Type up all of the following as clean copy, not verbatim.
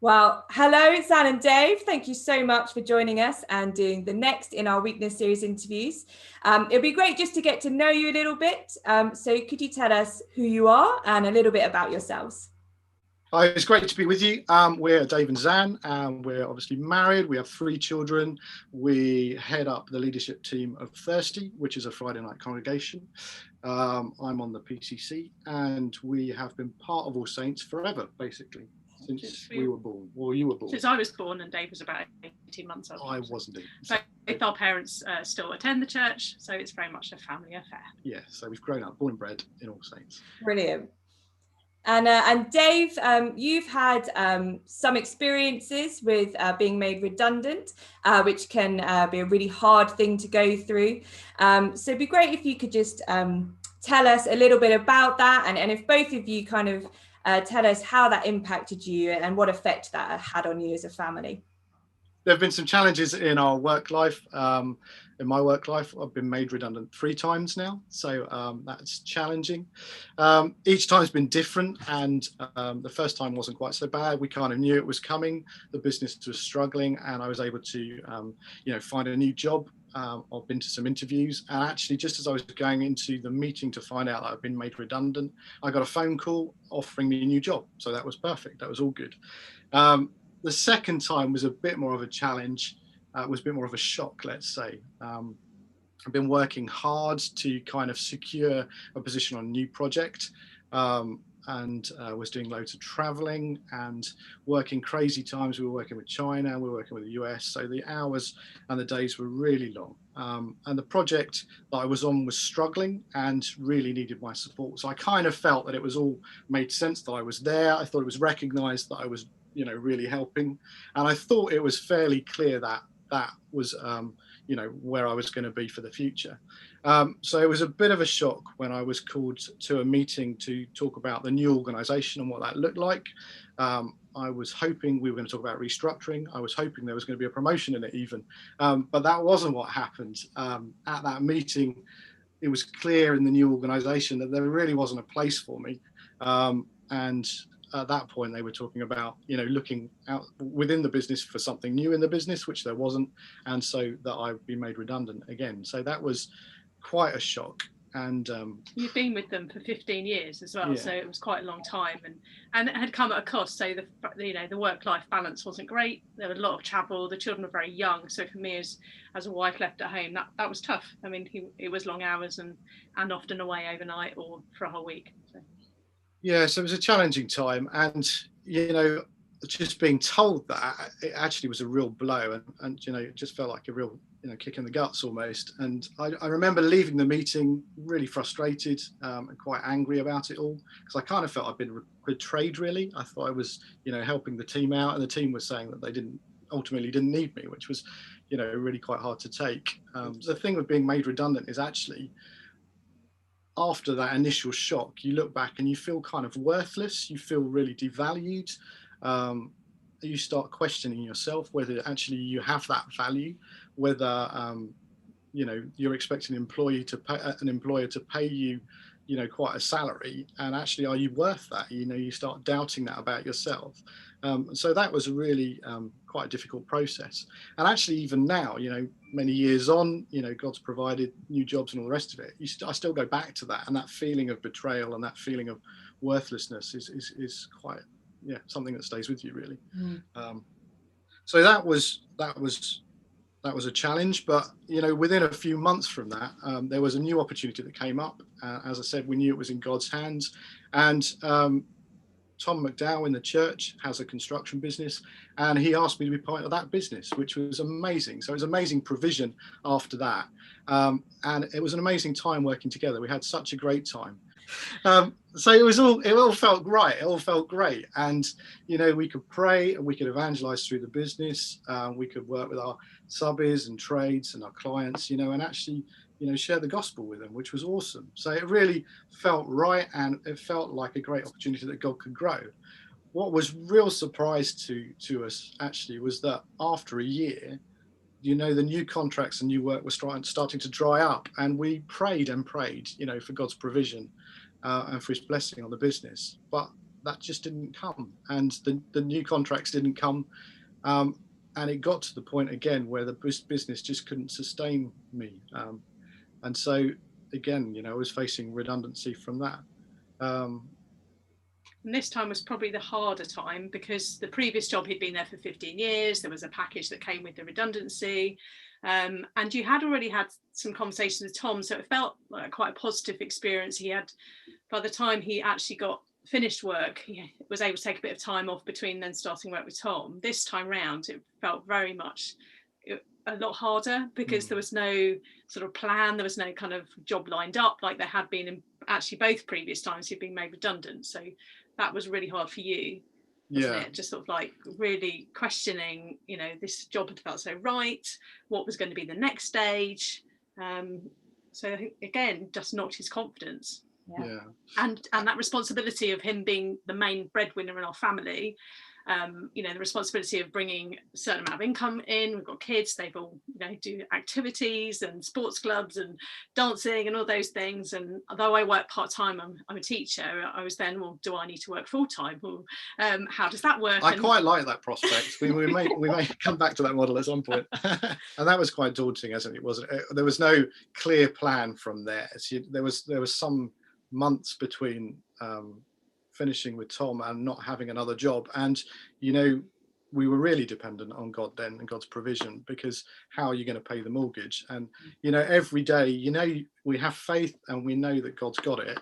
Well, hello, Zan and Dave. Thank you so much for joining us and doing the next in our Weakness Series interviews. It'll be great just to get to know you a little bit. So could you tell us who you are and a little bit about yourselves? Hi, it's great to be with you. We're Dave and Zan, and we're obviously married. We have 3 children. We head up the leadership team of Thirsty, which is a Friday night congregation. I'm on the PCC, and we have been part of All Saints forever, basically, since we were born, or you were born. Since I was born, and Dave was about 18 months old. I wasn't. Both our parents still attend the church, so it's very much a family affair. Yeah, so we've grown up, born and bred in All Saints. Brilliant. And Dave, you've had some experiences with being made redundant, which can be a really hard thing to go through. So it'd be great if you could just tell us a little bit about that, and if both of you kind of tell us how that impacted you and what effect that had on you as a family. There have been some challenges in our work life. In my work life, I've been made redundant 3 times now, so that's challenging. Each time's been different, and the first time wasn't quite so bad. We kind of knew it was coming. The business was struggling, and I was able to, find a new job. I've been to some interviews, and actually, just as I was going into the meeting to find out that I'd been made redundant, I got a phone call offering me a new job. So that was perfect. That was all good. The second time was a bit more of a challenge. It was a bit more of a shock, let's say. I've been working hard to kind of secure a position on a new project, and was doing loads of traveling and working crazy times. We were working with China, we were working with the US, so the hours and the days were really long. And the project that I was on was struggling and really needed my support. So I kind of felt that it was all made sense that I was there. I thought it was recognized that I was really helping, and I thought it was fairly clear that that was where I was going to be for the future. So it was a bit of a shock when I was called to a meeting to talk about the new organization and what that looked like. I was hoping we were going to talk about restructuring. I was hoping there was going to be a promotion in it even, but that wasn't what happened. At that meeting, it was clear in the new organization that there really wasn't a place for me, and at that point they were talking about looking out within the business for something new in the business, which there wasn't, and so that I'd be made redundant again. So that was quite a shock. And you've been with them for 15 years as well, yeah. So it was quite a long time, and it had come at a cost. So the work-life balance wasn't great. There was a lot of travel. The children were very young, so for me as a wife left at home, that was tough. I mean, it was long hours and often away overnight or for a whole week. So. Yeah, so it was a challenging time, and just being told that, it actually was a real blow, and it just felt like a real kick in the guts almost. And I remember leaving the meeting really frustrated and quite angry about it all, because I kind of felt I'd been betrayed really. I thought I was helping the team out, and the team was saying that they ultimately didn't need me, which was really quite hard to take. The thing with being made redundant is actually, after that initial shock, you look back and you feel kind of worthless. You feel really devalued. You start questioning yourself whether actually you have that value, whether you're expecting an employer to pay you quite a salary, and actually are you worth that? You start doubting that about yourself. So that was really quite a difficult process. And actually even now, many years on, God's provided new jobs and all the rest of it. I still go back to that, and that feeling of betrayal and that feeling of worthlessness is quite something that stays with you really. So that was a challenge, but within a few months from that, there was a new opportunity that came up. As I said, we knew it was in God's hands, and Tom McDowell in the church has a construction business, and he asked me to be part of that business, which was amazing. So it was amazing provision after that, and it was an amazing time working together. We had such a great time. So it all felt right. It all felt great, and we could pray and we could evangelize through the business. We could work with our subbies and trades and our clients, and actually share the gospel with them, which was awesome. So it really felt right, and it felt like a great opportunity that God could grow. What was real surprise to us actually was that after a year, the new contracts and new work were starting to dry up, and we prayed and prayed, for God's provision and for his blessing on the business. But that just didn't come, and the new contracts didn't come, and it got to the point again where the business just couldn't sustain me, and so again, I was facing redundancy from that. And this time was probably the harder time, because the previous job, he'd been there for 15 years. There was a package that came with the redundancy. And you had already had some conversations with Tom. So it felt like quite a positive experience. He had, by the time he actually got finished work, he was able to take a bit of time off between then starting work with Tom. This time round, it felt very much a lot harder, because there was no sort of plan. There was no kind of job lined up like there had been in actually both previous times he'd been made redundant. So that was really hard for you, wasn't it? Just sort of like really questioning, this job had felt so right, what was going to be the next stage. So I think, again, just knocked his confidence. Yeah. And that responsibility of him being the main breadwinner in our family, the responsibility of bringing a certain amount of income in. We've got kids, they've all, do activities and sports clubs and dancing and all those things. And although I work part-time, I'm a teacher, I was then, well, do I need to work full-time? Or how does that work? I quite like that prospect. we may come back to that model at some point. And that was quite daunting, as it was. There was no clear plan from there. So there was some months between finishing with Tom and not having another job, and we were really dependent on God then and God's provision, because how are you going to pay the mortgage? And every day, we have faith and we know that God's got it,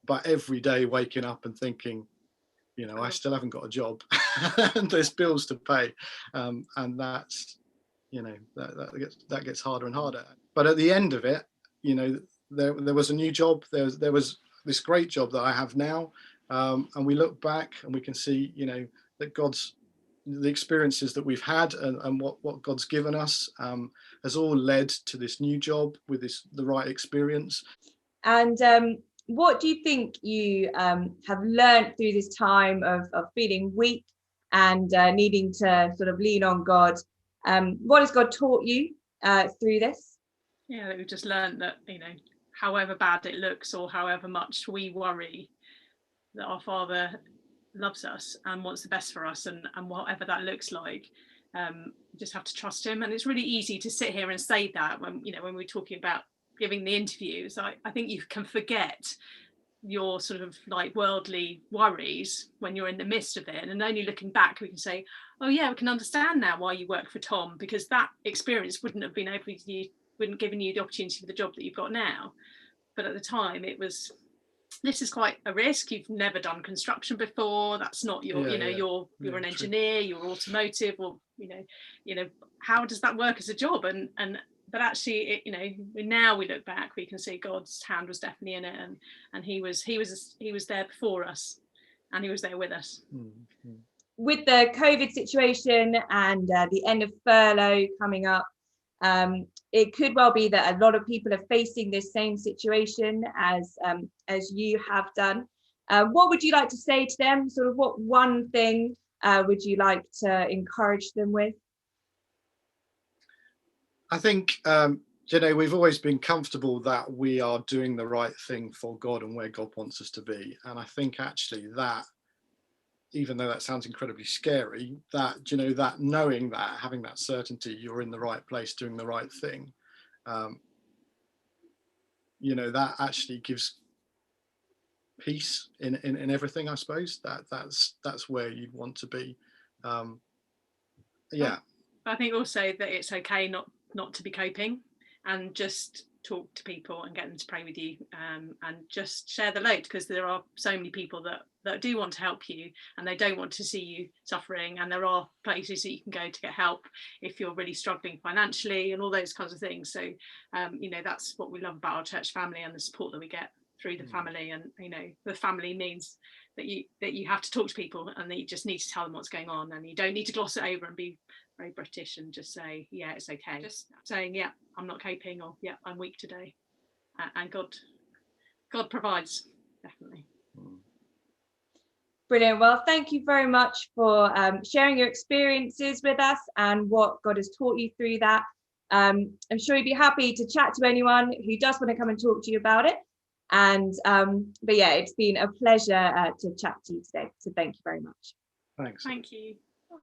but every day waking up and thinking, I still haven't got a job and there's bills to pay, and that's that gets harder and harder. But at the end of it, there was a new job. There was this great job that I have now. And we look back and we can see, that the experiences that we've had and what God's given us has all led to this new job with the right experience. And what do you think you have learned through this time of feeling weak and needing to sort of lean on God? What has God taught you through this? Yeah, we've just learned that, however bad it looks or however much we worry, that our Father loves us and wants the best for us, and whatever that looks like, you just have to trust him. And it's really easy to sit here and say that when we're talking about giving the interviews. I think you can forget your sort of like worldly worries when you're in the midst of it, and only looking back we can say, oh yeah, we can understand now why you work for Tom, because that experience wouldn't have given you the opportunity for the job that you've got now. But at the time it was, this is quite a risk. You've never done construction before. That's not your, you're an engineer, you're automotive, or how does that work as a job? But actually, now we look back, we can see God's hand was definitely in it, and he was there before us, and he was there with us. Mm-hmm. With the COVID situation and the end of furlough coming up, it could well be that a lot of people are facing this same situation as you have done. What would you like to say to them? Sort of what one thing would you like to encourage them with? I think, we've always been comfortable that we are doing the right thing for God and where God wants us to be. And I think actually that, even though that sounds incredibly scary, that, that knowing that, having that certainty you're in the right place, doing the right thing, that actually gives peace in everything, I suppose. That's where you'd want to be. Yeah. I think also that it's okay not to be coping, and just talk to people and get them to pray with you, and just share the load, because there are so many people that do want to help you, and they don't want to see you suffering, and there are places that you can go to get help if you're really struggling financially and all those kinds of things. So that's what we love about our church family and the support that we get through the family. And the family means that you have to talk to people, and that you just need to tell them what's going on, and you don't need to gloss it over and be very British and just say, yeah, it's okay. Just saying, yeah, I'm not coping, or yeah, I'm weak today, and God provides, definitely. Brilliant. Well, thank you very much for sharing your experiences with us and what God has taught you through that. I'm sure you'd be happy to chat to anyone who does want to come and talk to you about it. And but yeah, it's been a pleasure to chat to you today. So thank you very much. Thanks. Thank you.